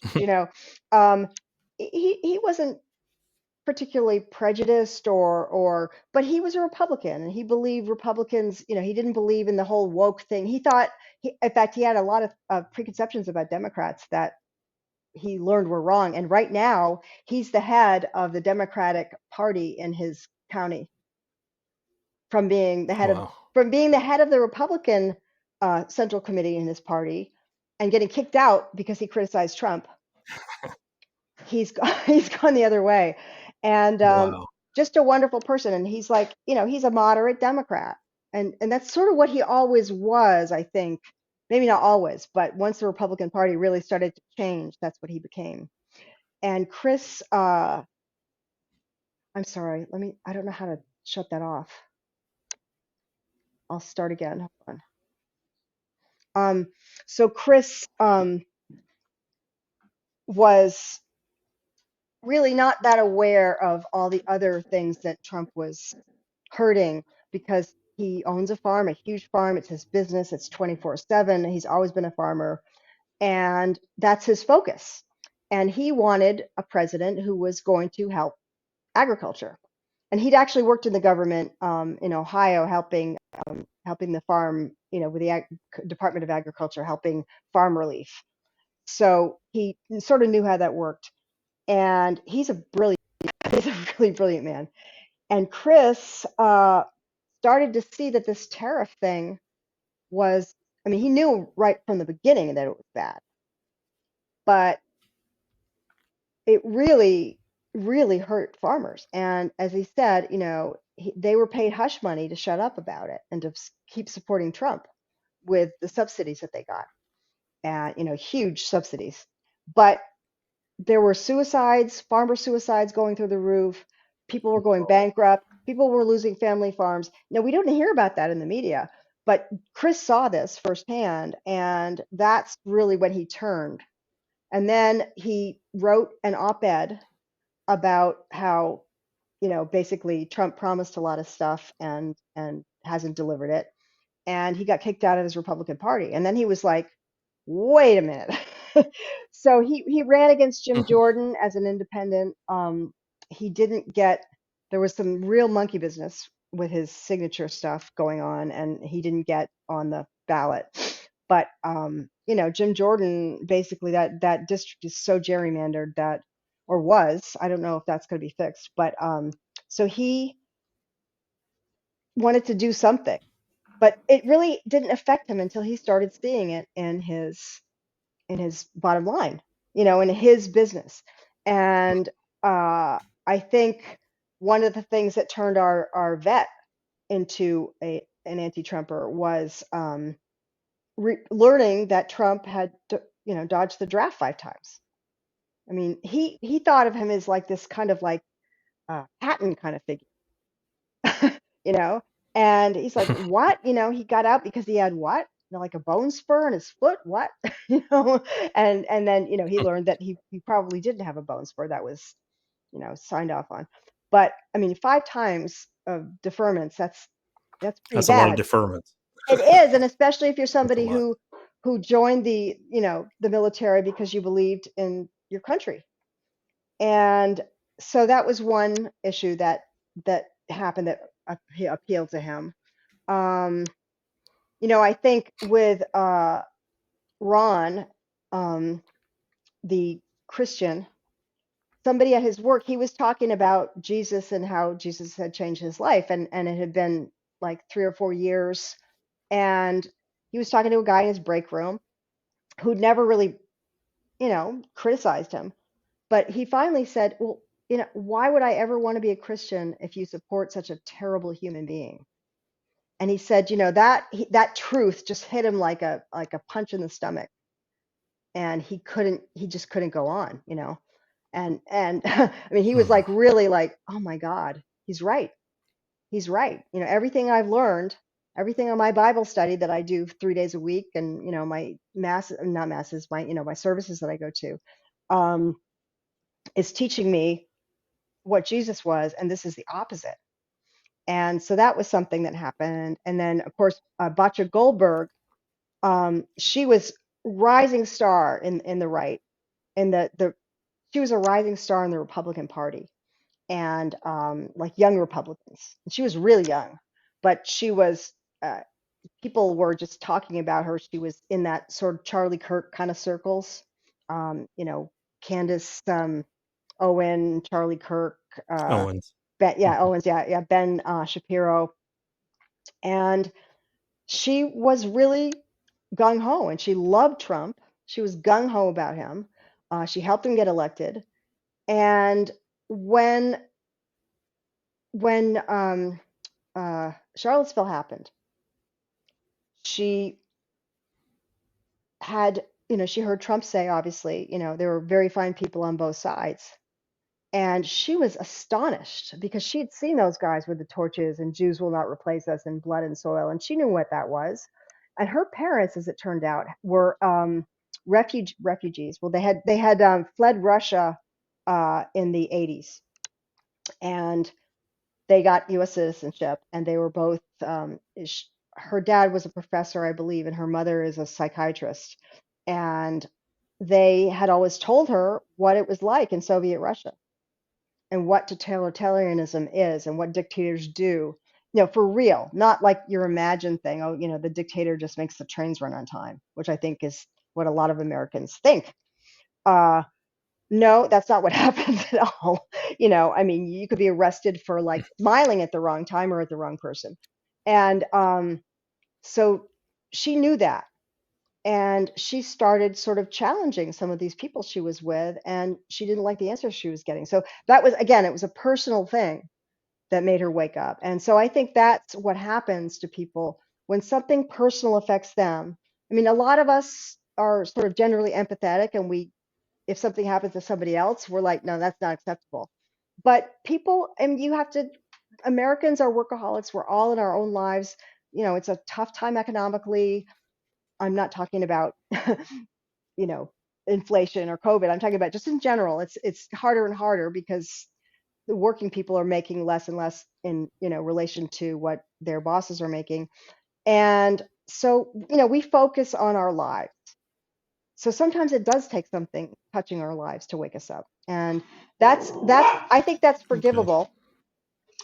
um, he wasn't particularly prejudiced but he was a Republican, and he believed Republicans, he didn't believe in the whole woke thing. He thought, in fact, he had a lot of preconceptions about Democrats that he learned were wrong. And right now, he's the head of the Democratic Party in his county, from being the head of Wow. from being the head of the Republican Central Committee in his party and getting kicked out because he criticized Trump. He's he's gone the other way, and Wow. just a wonderful person. And he's like, he's a moderate Democrat, and that's sort of what he always was, I think. Maybe not always, but once the Republican Party really started to change, that's what he became. And Chris, I'm sorry, I don't know how to shut that off. I'll start again. Hold on. So Chris was really not that aware of all the other things that Trump was hurting, because he owns a farm, a huge farm. It's his business. It's 24/7. He's always been a farmer, and that's his focus. And he wanted a president who was going to help agriculture. And he'd actually worked in the government in Ohio, helping the farm, with the Department of Agriculture, helping farm relief. So he sort of knew how that worked. And he's a really brilliant man. And Chris started to see that this tariff thing was, I mean, he knew right from the beginning that it was bad, but it really, really hurt farmers. And as he said, they were paid hush money to shut up about it and to keep supporting Trump with the subsidies that they got, and, huge subsidies. But there were suicides, farmer suicides going through the roof. People were going bankrupt. People were losing family farms. Now, we don't hear about that in the media, but Chris saw this firsthand, and that's really when he turned. And then he wrote an op-ed about how, basically Trump promised a lot of stuff and hasn't delivered it. And he got kicked out of his Republican Party. And then he was like, wait a minute. So he ran against Jim Jordan as an independent. He didn't get, there was some real monkey business with his signature stuff going on, and he didn't get on the ballot. But Jim Jordan, basically that district is so gerrymandered that, or was, I don't know if that's going to be fixed, but so he wanted to do something, but it really didn't affect him until he started seeing it in his bottom line, in his business. And I think one of the things that turned our vet into an anti-Trumper was learning that Trump had, dodged the draft 5 times. I mean, he thought of him as like this kind of like Patton kind of figure, you know. And he's like, what? He got out because he had what? Like a bone spur in his foot? What? And then he learned that he probably didn't have a bone spur that was signed off on. But I mean, 5 times of deferments, that's pretty That's a lot of bad. deferments. It is, and especially if you're That's a somebody lot. who joined the military because you believed in your country. And so that was one issue that happened that appeal to him. Um, I think with Ron, um, the Christian, somebody at his work, he was talking about Jesus and how Jesus had changed his life, and it had been like 3 or 4 years, and he was talking to a guy in his break room who'd never really, criticized him. But he finally said, "Well, why would I ever want to be a Christian if you support such a terrible human being?" And he said, that truth just hit him like a punch in the stomach, and he just couldn't go on, and I mean, he was Hmm. like really like, oh my God, he's right. He's right. Everything I've learned, everything on my Bible study that I do 3 days a week, and my mass, not masses, my services that I go to, um, is teaching me what Jesus was, and this is the opposite. And so that was something that happened. And then, of course, Batya Goldberg, she was rising star in the right, in the she was a rising star in the Republican Party, and like young Republicans. And she was really young, but she was. People were just talking about her. She was in that sort of Charlie Kirk kind of circles. Candace Owen, Charlie Kirk, uh, Owens. Ben, yeah, Mhm. Owens, yeah, Ben Shapiro, and she was really gung ho, and she loved Trump. She was gung ho about him. She helped him get elected, and when when Charlottesville happened, she she heard Trump say, obviously, there were very fine people on both sides. And she was astonished because she had seen those guys with the torches and Jews will not replace us in blood and soil. And she knew what that was. And her parents, as it turned out, were refugees. Well, they had fled Russia in the 80s, and they got U.S. citizenship. And they were both. Her dad was a professor, I believe, and her mother is a psychiatrist. And they had always told her what it was like in Soviet Russia and what totalitarianism is and what dictators do, for real, not like your imagined thing. Oh, the dictator just makes the trains run on time, which I think is what a lot of Americans think. Uh, no, that's not what happens at all. I mean, you could be arrested for like smiling at the wrong time or at the wrong person. And so she knew that. And she started sort of challenging some of these people she was with, and she didn't like the answers she was getting. So that was, again, it was a personal thing that made her wake up. And so I think that's what happens to people when something personal affects them. I mean, a lot of us are sort of generally empathetic, and if something happens to somebody else, we're like, no, that's not acceptable. But people, and Americans are workaholics. We're all in our own lives. It's a tough time economically. I'm not talking about, you know, inflation or COVID. I'm talking about just in general. It's harder and harder because the working people are making less and less in relation to what their bosses are making. And so we focus on our lives. So sometimes it does take something touching our lives to wake us up, and that's I think that's Okay. forgivable.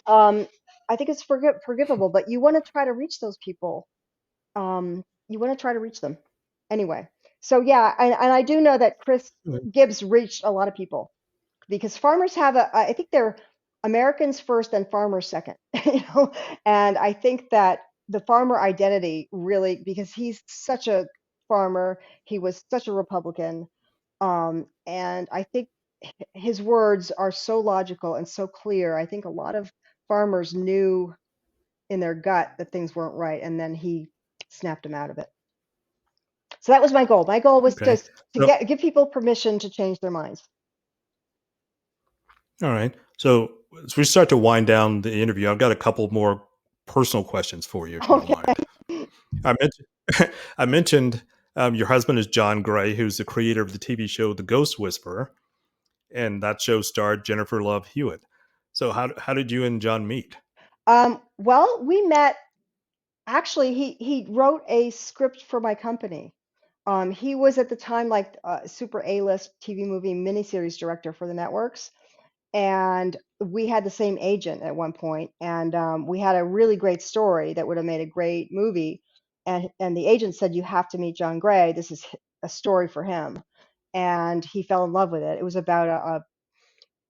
I think it's forgivable, but you want to try to reach those people. You want to try to reach them anyway. So yeah, and I do know that Chris Mhm. Gibbs reached a lot of people, because farmers have I think they're Americans first and farmers second, and I think that the farmer identity really, because he's such a farmer, he was such a Republican, and I think his words are so logical and so clear. I think a lot of farmers knew in their gut that things weren't right, and then he snapped them out of it. So that was my goal. My goal was Okay. to So, give people permission to change their minds. all right. So, as we start to wind down the interview, I've got a couple more personal questions for you, if you don't Okay. mind. I mentioned, I mentioned your husband is John Gray, who's the creator of the TV show The Ghost Whisperer, and that show starred Jennifer Love Hewitt. So, how did you and John meet? Well, we met. Actually, he wrote a script for my company. He was at the time like super A-list TV movie miniseries director for the networks, and we had the same agent at one point, and we had a really great story that would have made a great movie. And the agent said, "You have to meet John Gray. This is a story for him." And he fell in love with it. It was about a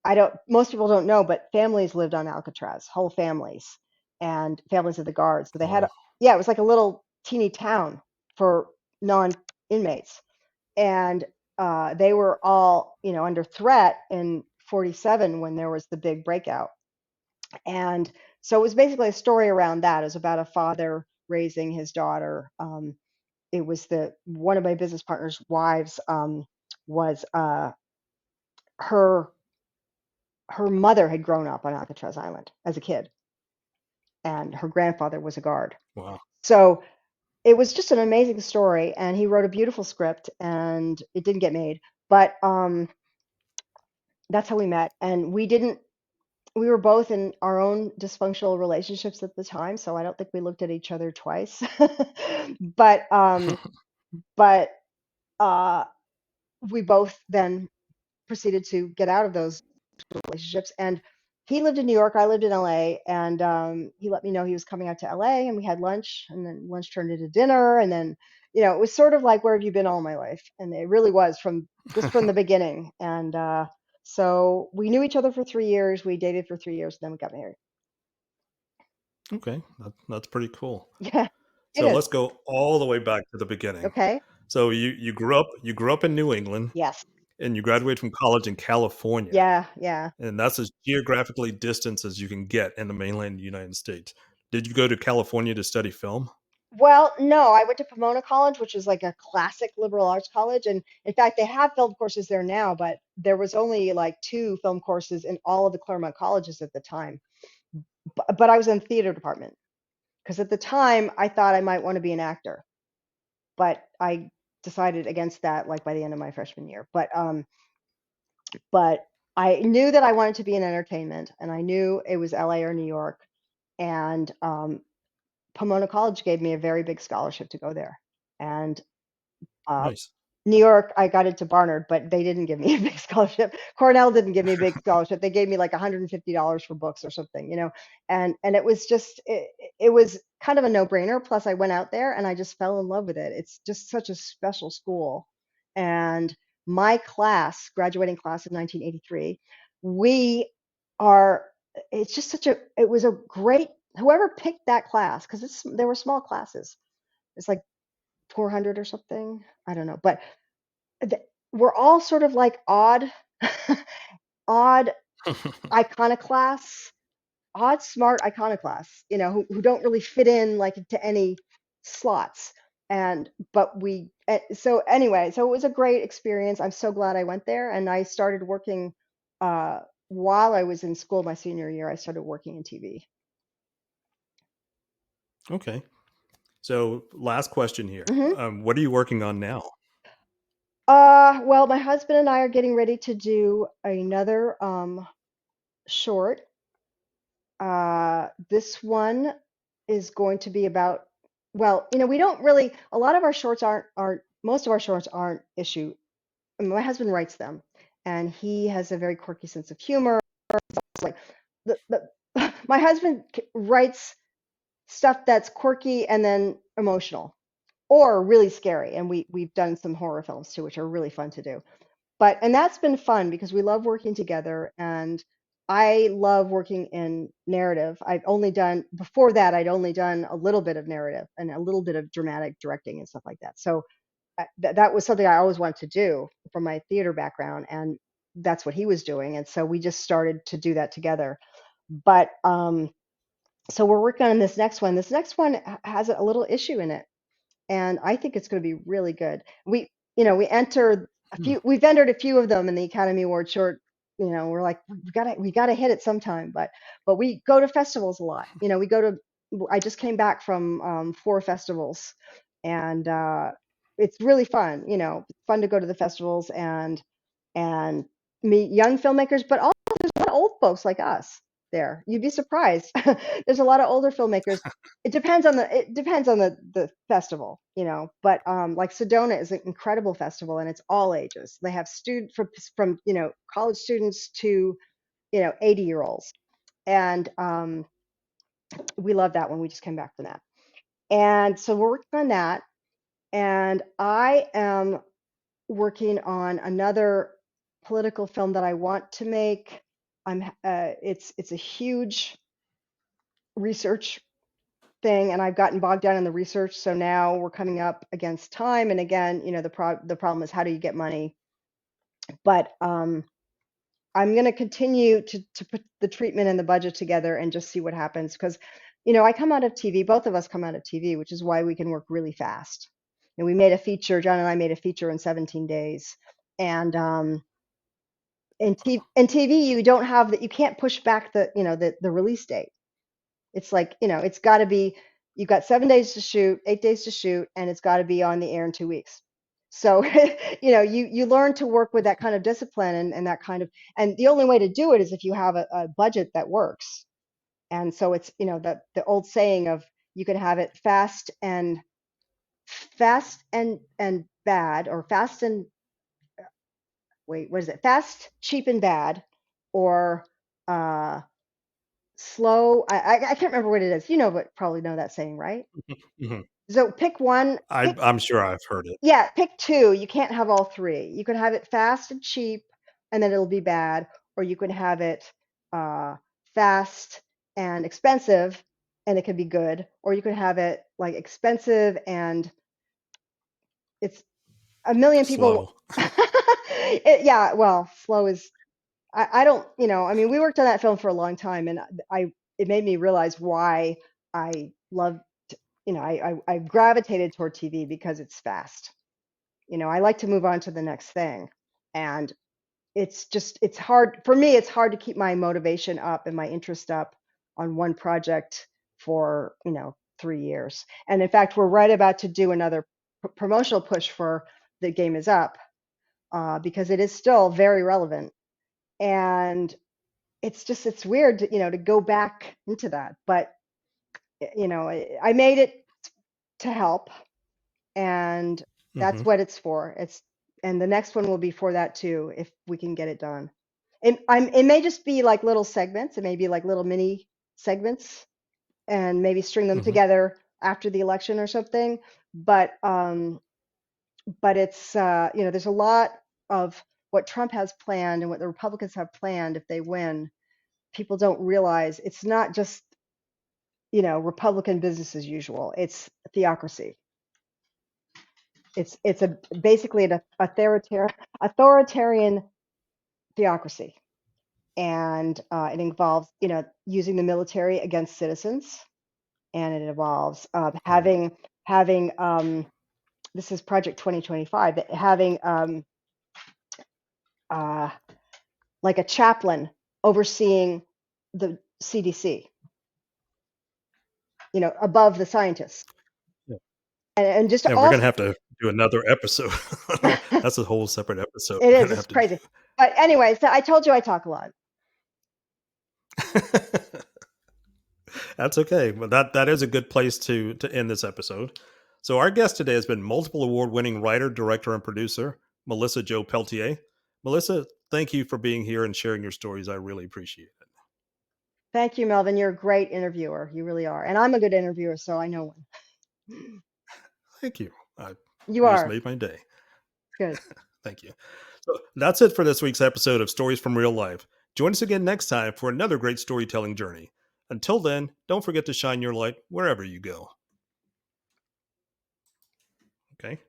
I don't most people don't know, but families lived on Alcatraz, whole families, and families of the guards. So they had Oh, yeah, it was like a little teeny town for non-inmates, and they were all, under threat in 47 when there was the big breakout. And so it was basically a story around that. It was about a father raising his daughter. It was the one of my business partners' wives, was her her mother had grown up on Alcatraz Island as a kid, and her grandfather was a guard. wow. So it was just an amazing story, and he wrote a beautiful script, and it didn't get made, but that's how we met. And we were both in our own dysfunctional relationships at the time, so I don't think we looked at each other twice. but but uh, we both then proceeded to get out of those relationships. And he lived in New York, I lived in LA, and he let me know he was coming out to LA, and we had lunch, and then lunch turned into dinner, and then it was sort of like, where have you been all my life? And it really was from the beginning. And so we knew each other for 3 years, we dated for 3 years, and then we got married. Okay, that's pretty cool. Yeah, it So is. let's go all the way back to the beginning. Okay. So you grew up in New England, Yes. and you graduated from college in California, Yeah, yeah. and that's as geographically distant as you can get in the mainland United States. Did you go to California to study film? Well, no, I went to Pomona College, which is like a classic liberal arts college. And in fact, they have film courses there now, but there was only like two film courses in all of the Claremont colleges at the time. But I was in the theater department because at the time I thought I might want to be an actor, but I decided against that like by the end of my freshman year. But I knew that I wanted to be in entertainment, and I knew it was LA or New York. And Pomona College gave me a very big scholarship to go there. And uh, Nice. New York, I got into Barnard, but they didn't give me a big scholarship. Cornell didn't give me a big scholarship. They gave me like $150 for books or something. And it was just it was kind of a no-brainer. Plus, I went out there and I just fell in love with it. It's just such a special school. And my class, graduating class of 1983, we are. It's just such a. It was a great. Whoever picked that class, because there were small classes. It's like 400 or something. I don't know, but th- we're all sort of like odd iconoclasts, odd smart iconoclasts, who don't really fit in like into any slots. And but we so anyway, so it was a great experience. I'm so glad I went there, and I started working uh, while I was in school my senior year. I started working in TV. Okay. So last question here. Hmm. What are you working on now? Well, my husband and I are getting ready to do another short. This one is going to be about, well, we don't really, a lot of our shorts aren't, most of our shorts aren't issue. I mean, my husband writes them, and he has a very quirky sense of humor. It's like my husband writes stuff that's quirky and then emotional or really scary. And we've done some horror films too, which are really fun to do. And that's been fun because we love working together, and I love working in narrative. I've only done before that I'd only done a little bit of narrative and a little bit of dramatic directing and stuff like that. So that was something I always wanted to do from my theater background, and that's what he was doing. And so we just started to do that together. But so we're working on this next one. This next one has a little issue in it, and I think it's going to be really good. We've entered a few of them in the Academy Award short. We're like, we gotta hit it sometime. But we go to festivals a lot. I just came back from 4 festivals, and it's really fun. It's fun to go to the festivals and meet young filmmakers, but also there's a lot of old folks like us there. You'd be surprised. There's a lot of older filmmakers. It depends on the festival, but like Sedona is an incredible festival, and it's all ages. They have student from college students to 80-year-olds. And we love that one. We just came back from that. And so we're working on that. And I am working on another political film that I want to make. It's a huge research thing, and I've gotten bogged down in the research. So now we're coming up against time. And again, the problem is, how do you get money? But I'm going to continue to put the treatment and the budget together and just see what happens. Because, I come out of TV, both of us come out of TV, which is why we can work really fast. And we made a feature, John and I made a feature in 17 days. And in TV, you don't have that, you can't push back the release date. It's like, it's got to be, you've got 7 days to shoot, 8 days to shoot, and it's got to be on the air in 2 weeks. So, you learn to work with that kind of discipline and that kind of, and the only way to do it is if you have a budget that works. And so it's, the old saying of, you can have it fast and bad, or fast and, wait, what is it? Fast, cheap, and bad, or uh, slow. I can't remember what it is. But probably know that saying, right? Mhm. So pick one. I'm sure I've heard it. Yeah, pick two. You can't have all three. You can have it fast and cheap, and then it'll be bad, or you can have it uh, fast and expensive, and it can be good, or you can have it like expensive and it's a million people. Slow. Yeah, well, slow is. I don't. I mean, we worked on that film for a long time, and it made me realize why I love. I gravitated toward TV because it's fast. I like to move on to the next thing. And it's hard for me. It's hard to keep my motivation up and my interest up on one project for, 3 years. And in fact, we're right about to do another promotional push for The Game Is Up, because it is still very relevant. And it's weird to go back into that. But, I made it to help, and that's Hmm. what it's for. And the next one will be for that too, if we can get it done. It may just be like little segments. It may be like little mini segments, and maybe string them Hmm. together after the election or something. But it's there's a lot of what Trump has planned and what the Republicans have planned if they win. People don't realize it's not just Republican business as usual. It's theocracy. It's basically an authoritarian theocracy, and it involves using the military against citizens, and it involves Right. having this is Project 2025, having uh, like a chaplain overseeing the CDC, above the scientists, Yeah. and just Yeah, we're gonna also. have to do another episode. That's a whole separate episode It we're is. gonna It's have to do. crazy. But anyway, so I told you I talk a lot. That's okay. But that is a good place to end this episode. So our guest today has been multiple award-winning writer, director, and producer, Melissa Jo Peltier. Melissa, thank you for being here and sharing your stories. I really appreciate it. Thank you, Melvin. You're a great interviewer. You really are. And I'm a good interviewer, so I know one. Thank you. I, You you just are. made my day. Good. Thank you. So that's it for this week's episode of Stories from Real Life. Join us again next time for another great storytelling journey. Until then, don't forget to shine your light wherever you go. Okay.